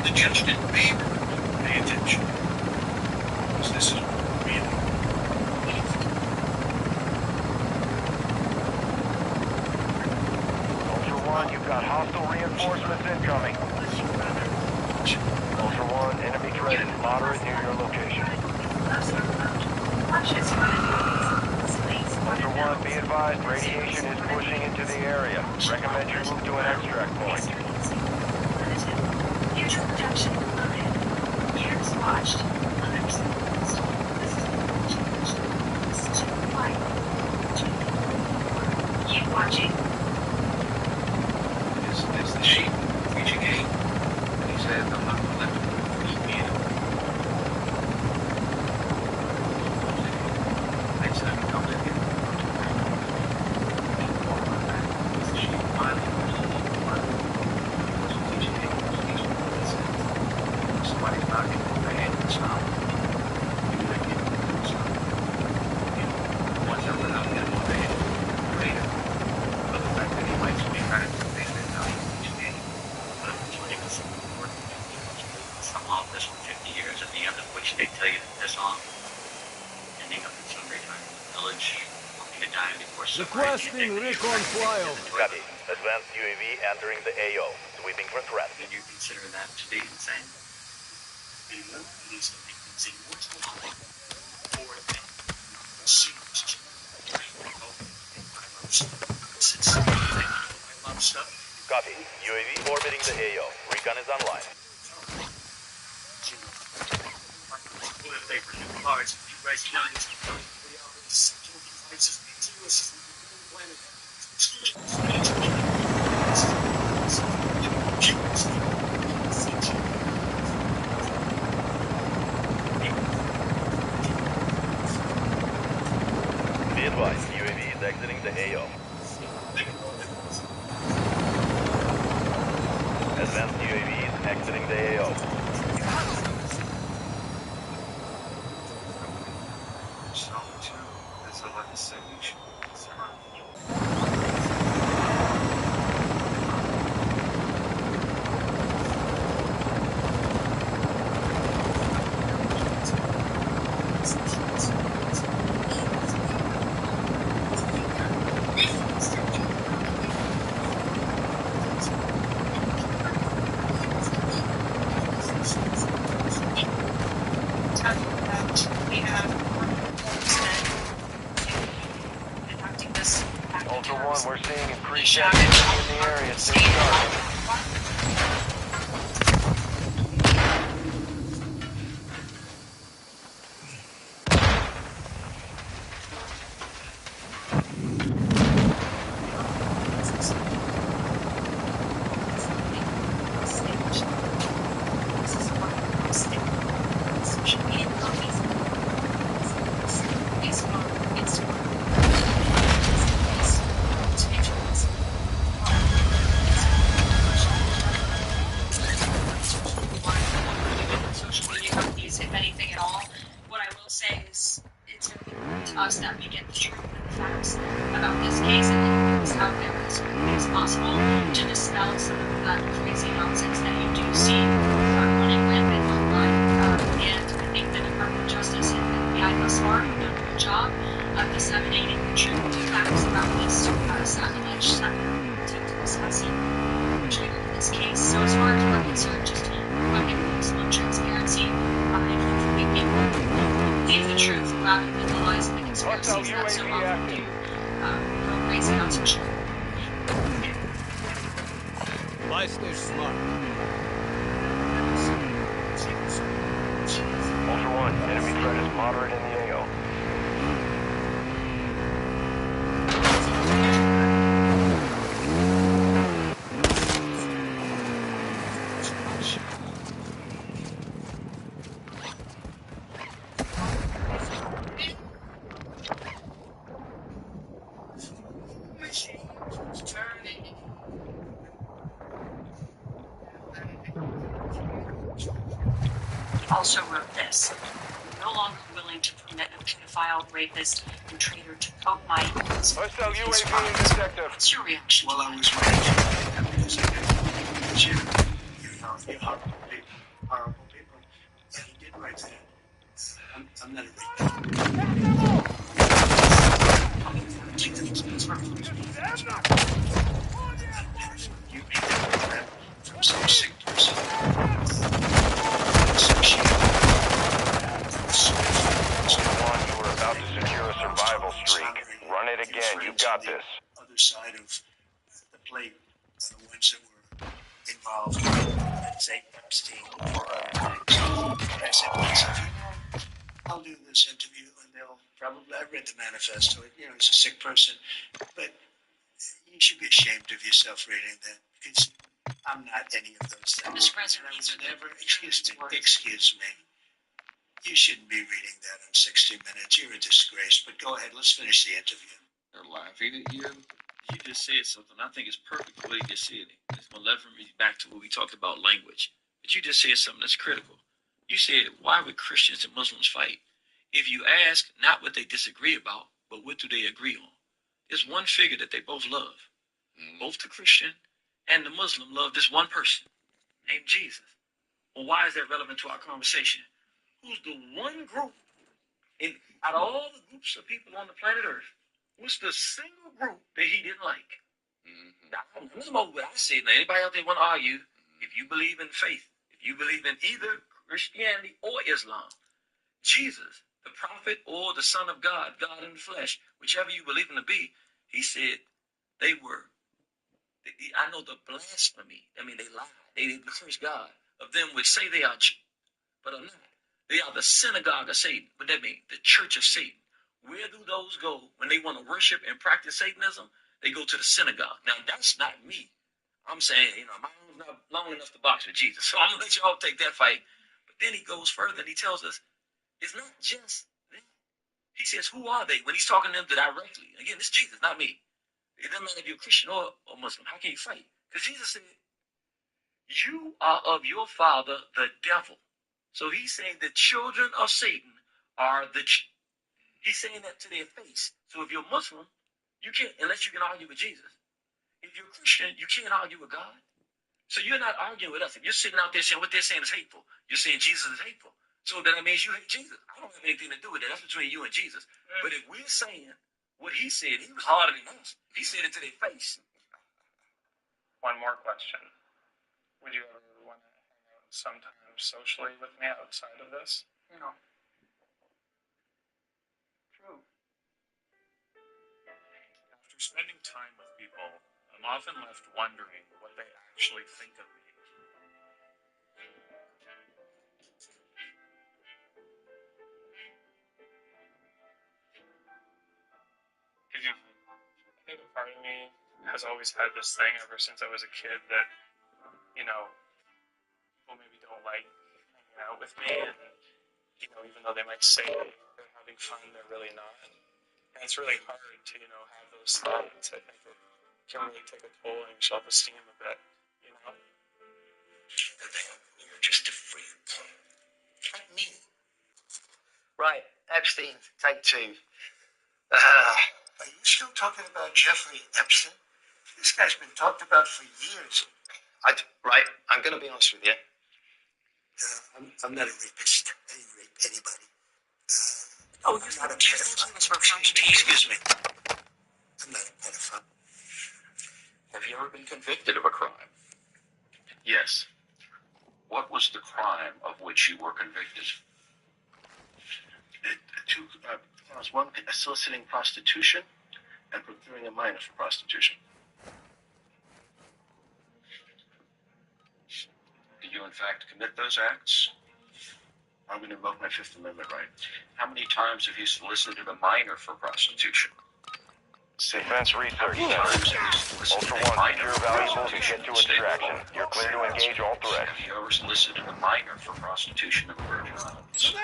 The judge didn't pay attention. Because this is really Ultra One, you've got hostile reinforcements incoming. Ultra One, enemy threat is moderate near your location. Ultra One, be advised, radiation is pushing into the area. Recommend you move to an extract point. Mutual protection loaded. Years watched. Others installed. Keep watching. It's the sheep reaching 8. And he said, I'm not going to let them eat me in. Next time he comes in here, the sheep finally teaching 8. Somebody's knocking on the head and stop. Maybe they give them a stop. Once I went out there on the head later. But the fact that he might be trying to do things that now he's teaching 8. But it's like some office for 50 years, at the end of which they tell you to piss off. Ending up in some retirement village, hoping to die before Requesting recon flyover. Copy. Advanced UAV entering the AO. Sweeping for threat. Did you consider that to be insane? Anymore? At least I think insane was a lot more I love stuff. Copy. UAV orbiting the AO. Recon is online. What if they were new cards? You guys know this. Be advised, UAV is exiting the AO. Advanced UAV is exiting the AO. Ultra One, we're seeing increased activity in the area. Stay sharp. If anything at all, what I will say is it's very important to us that we get the truth and the facts about this case and get things out there as quickly as possible to dispel some of that crazy nonsense that you do see running rampant online. And I think the Department of Justice and the FBI thus far have done a good job of disseminating the truth and facts about this alleged attempted assassin trigger in this case. So as far as we're concerned, just providing maximum transparency. Leave the truth rather than the lies and the conspiracies that so often do go crazy on social media. Leistner smart. Ultra One, enemy threat is moderate in the AO. He also wrote this: no longer willing to permit a pedophile, rapist, and traitor to cope my evils. Hostile UAV in the sector. What's your reaction? Well, I was right. horrible people. And he did write that. I'm not a rapist. You read that from some sick person. You were about to secure a survival streak. Run it again. You got this. Other side of the plate are the ones that were involved in, say, Epstein or other things. I said, listen, I'll do this interview, and they'll probably, I read the manifesto, he's a sick person, but you should be ashamed of yourself reading that, because I'm not any of those things. Mr. President, And I these would are the never, words. excuse me. You shouldn't be reading that on 60 Minutes. You're a disgrace. But go ahead, let's finish the interview. They're laughing at you. You just said something. I think it's perfect the way you just said it. It's going to leverage me back to what we talked about language. But you just said something that's critical. You said, why would Christians and Muslims fight? If you ask not what they disagree about, but what do they agree on? There's one figure that they both love. Both the Christian and the Muslim love this one person named Jesus. Well, why is that relevant to our conversation? Who's the one group out of all the groups of people on the planet Earth, what's the single group that he didn't like? Now, this is what I say. Now, anybody out there want to argue, if you believe in faith, if you believe in either Christianity or Islam, Jesus, the prophet or the Son of God, God in the flesh, whichever you believe him to be, he said they were, I know the blasphemy. I mean, they lied. They curse God. Of them which say they are Jews, but are not. They are the synagogue of Satan. What that mean? The church of Satan. Where do those go when they want to worship and practice Satanism? They go to the synagogue. Now, that's not me. I'm saying, my arm's not long enough to box with Jesus. So I'm going to let you all take that fight. But then he goes further and he tells us, it's not just them. He says, who are they? When he's talking to them directly. Again, it's Jesus, not me. It doesn't matter if you're Christian or Muslim. How can you fight? Because Jesus said, you are of your father, the devil. So he's saying the children of Satan are he's saying that to their face. So if you're Muslim, you can't, unless you can argue with Jesus. If you're Christian, you can't argue with God. So you're not arguing with us. If you're sitting out there saying what they're saying is hateful, you're saying Jesus is hateful. So then that means you hate Jesus. I don't have anything to do with that. That's between you and Jesus. But if we're saying what he said, he was harder than us. He said it to their face. One more question. Would you ever want to hang out sometime socially with me outside of this? No. True. After spending time with people, I'm often left wondering what they actually think of me. I think a part of me has always had this thing ever since I was a kid that, people maybe don't like hanging out with me, and, even though they might say they're having fun, they're really not. And it's really hard to, have those thoughts. I think it can really take a toll on your self-esteem a bit, You're just a freak. Like me. Right, Epstein, take two. Are you still talking about Jeffrey Epstein? This guy's been talked about for years. I'm going to be honest with you. I'm not a rapist. I didn't rape anybody. Oh, I'm not a pedophile. Excuse me. I'm not a pedophile. Have you ever been convicted of a crime? Yes. What was the crime of which you were convicted? Two counts. One, soliciting prostitution, and procuring a minor for prostitution. Did you in fact commit those acts? I'm going to invoke my Fifth Amendment right. How many times have you solicited a minor for prostitution? Defense Research How many Center. times have you solicited Ultra a One, minor secure for valuables and prostitution get to in the state of extraction. Florida? You're clear to engage all threats. Have you ever solicited a minor for prostitution in the Virgin Islands?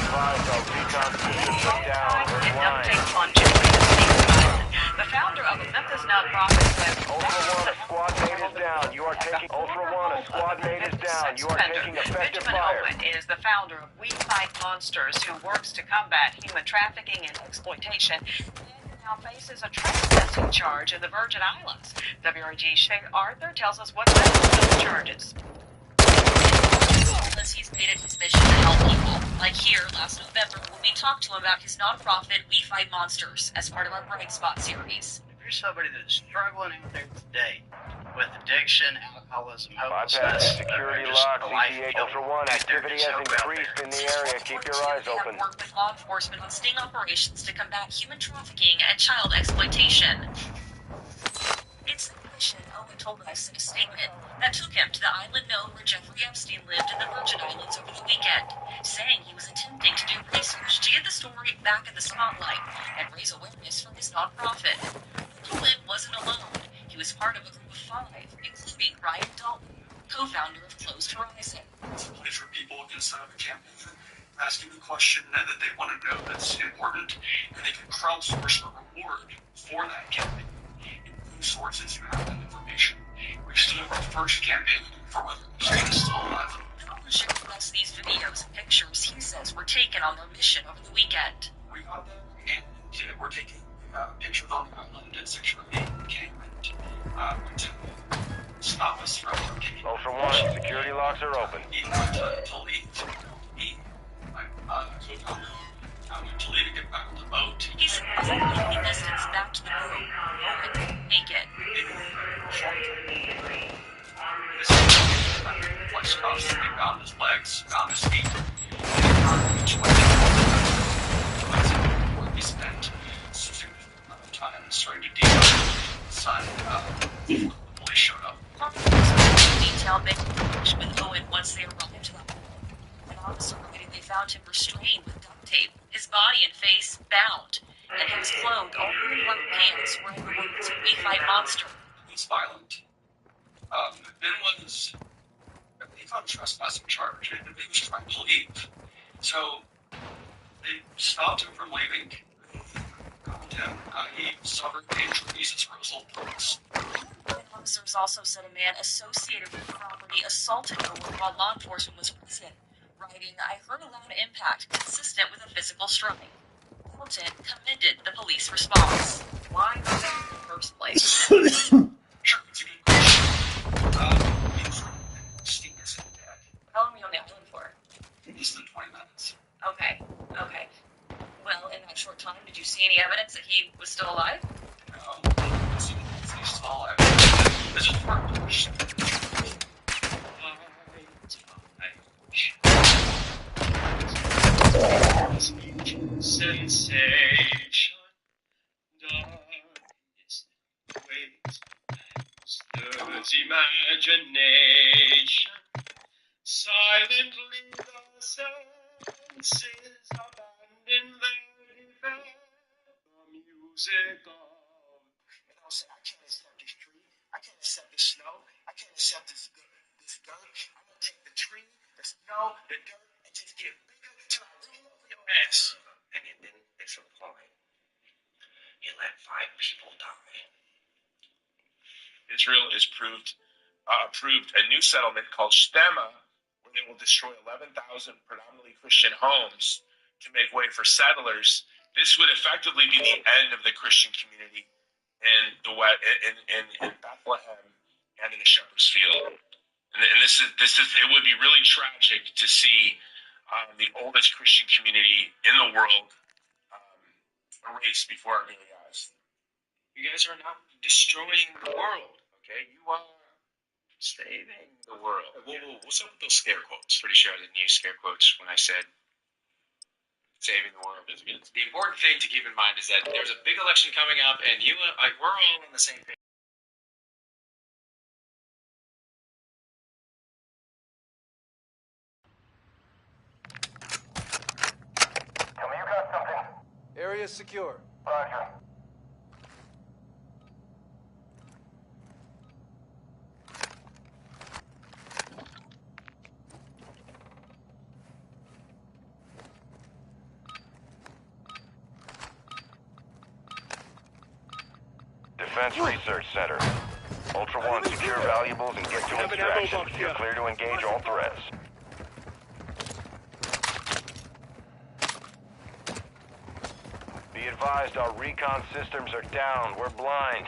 Advised, our recon systems are down. Red An line. update on Jeffrey Epstein. The founder of a Memphis nonprofit says Ultra One, a squad mate is down. You are taking Ultra One, a squad mate is down. You are taking effective Benjamin fire. Owen is the founder of We Fight Monsters, who works to combat human trafficking and exploitation, and now faces a trespassing charge in the Virgin Islands. WRG's Shay Arthur tells us what's left of those charges. Regardless, he's made it his mission to help people. Like here, last November, when we talked to him about his nonprofit We Fight Monsters as part of our Bright Spot series. If you're somebody that's struggling out there today with addiction, alcoholism, Bypassing hopelessness, security just lock, a life CTA killer, Ultra One activity has help out increased there. in the area. Keep your eyes open. They have worked with law enforcement on sting operations to combat human trafficking and child exploitation. It's the mission Owen told us in a statement that took him to the island known where Jeffrey Epstein lived in the Virgin Islands over the weekend, saying he was attempting to do research to get the story back in the spotlight and raise awareness for his nonprofit. Owen wasn't alone. He was part of a group of 5, including Ryan Dalton, co-founder of Closed Horizon. It's a place where people can set up a campaign, ask you the question that they want to know that's important, and they can crowdsource a reward for that campaign. Sources who have that information. We stood up our first campaign for whether Epstein is still alive. Owen shared with us these videos and pictures he says were taken on their mission over the weekend. We got there and we're taking pictures on the island at 6:08 came and to stop us from taking Ultra One, security locks are open. He went to leave. I went to leave to get back on the boat. He said he was walking distance back to the boat. Owen couldn't make it. Flex crossed, he found his legs, found his feet. He spent time starting to deal with the sun before the police showed up. Detailed information with Owen once they arrived to the home. An officer writing they found him restrained with duct tape, his body and face bound, and he was clothed only in black pants wearing the words "We Fight Monster." He's violent. Ben was, he found a trespassing charge, and he was trying to leave. So, they stopped him from leaving. He suffered injuries as a result of this. Officers also said a man associated with the property assaulted Owen while law enforcement was present, writing, "I heard a loud impact consistent with a physical strike." Hamilton commended the police response. Why not that in the first place? Sure, it's a good question. Steve is dead. How long were you on the island for? Less than 20 minutes. Okay. Well, in that short time, did you see any evidence that he was still alive? He's still alive. This is part of the question. Sensation, darkness, waits, stirs imagination, silently the senses abandon their defense, the music of... And I'll say, I can't accept this tree, I can't accept this snow, I can't accept this dirt. I'm gonna take the tree, the snow, the dirt, and just get bigger till I roll over your ass. And you didn't disappoint. You let 5 people die. Israel has approved a new settlement called Shtema, where they will destroy 11,000 predominantly Christian homes to make way for settlers. This would effectively be the end of the Christian community in the in Bethlehem and in the Shepherd's Field. And this is it would be really tragic to see the oldest Christian community in the world erased before our very eyes. You guys are not destroying the world, okay? You are Saving the world. What's up with those scare quotes? Pretty sure I didn't use scare quotes when I said saving the world. The important thing to keep in mind is that there's a big election coming up, and we're all on the same page. Tell me you got something. Area secure. Roger. Defense Research Center. Ultra One, secure valuables and get to extraction. You're clear to engage all threats. Be advised, our recon systems are down. We're blind.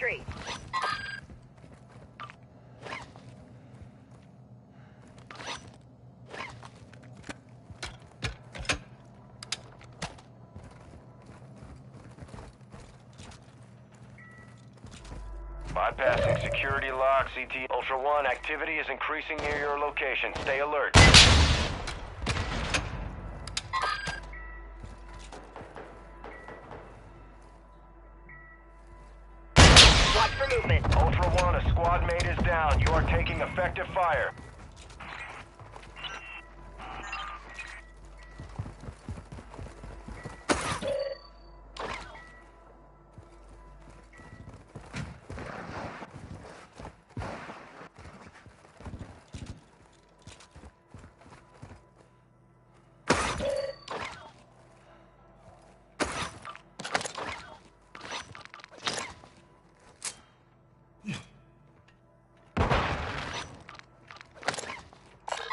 Pupin-street. Bypassing security locks, CT Ultra One, activity is increasing near your location. Stay alert. Watch for movement. Ultra One, a squad mate is down. You are taking effective fire.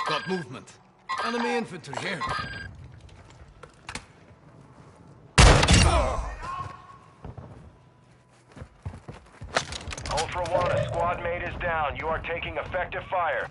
Got movement. Enemy infantry here. Ultra One, a squad mate is down. You are taking effective fire.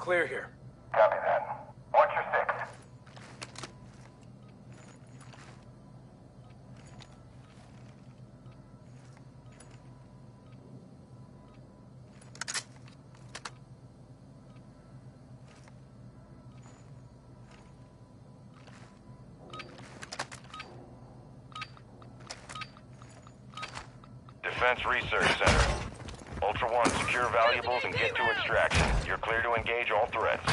Clear here. Copy that. Watch your six. Defense Research Center. Ultra One, secure valuables and get to extraction. You're clear to engage all threats.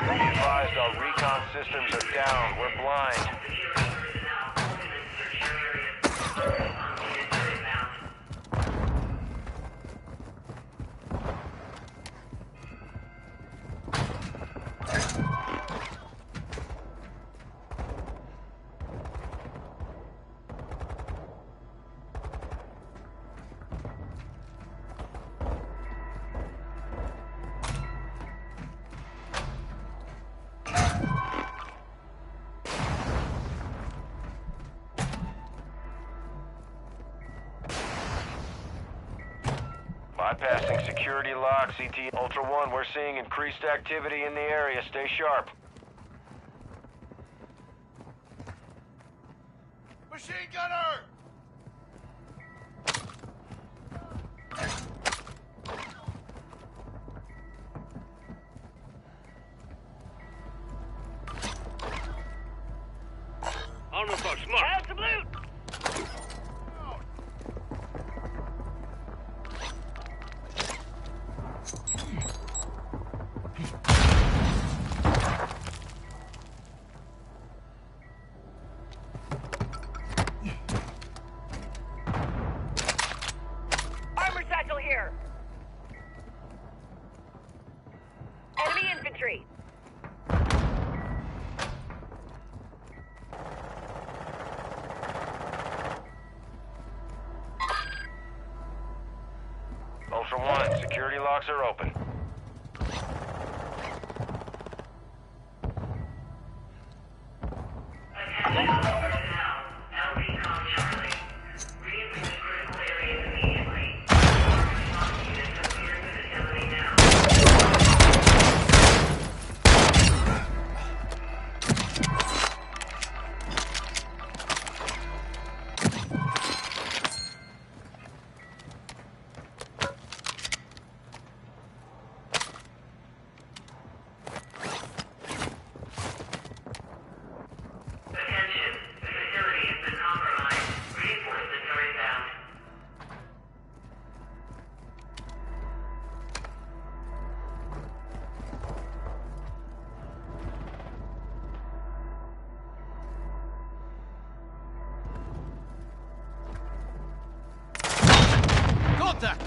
Be advised, our recon systems are down. We're blind. Bypassing security locks, CT Ultra One, we're seeing increased activity in the area. Stay sharp. Machine gunner! On the bus, mark. Have some loot! Armor satchel here. Enemy infantry. Ultra One, security locks are open. Contact!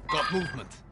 Got movement.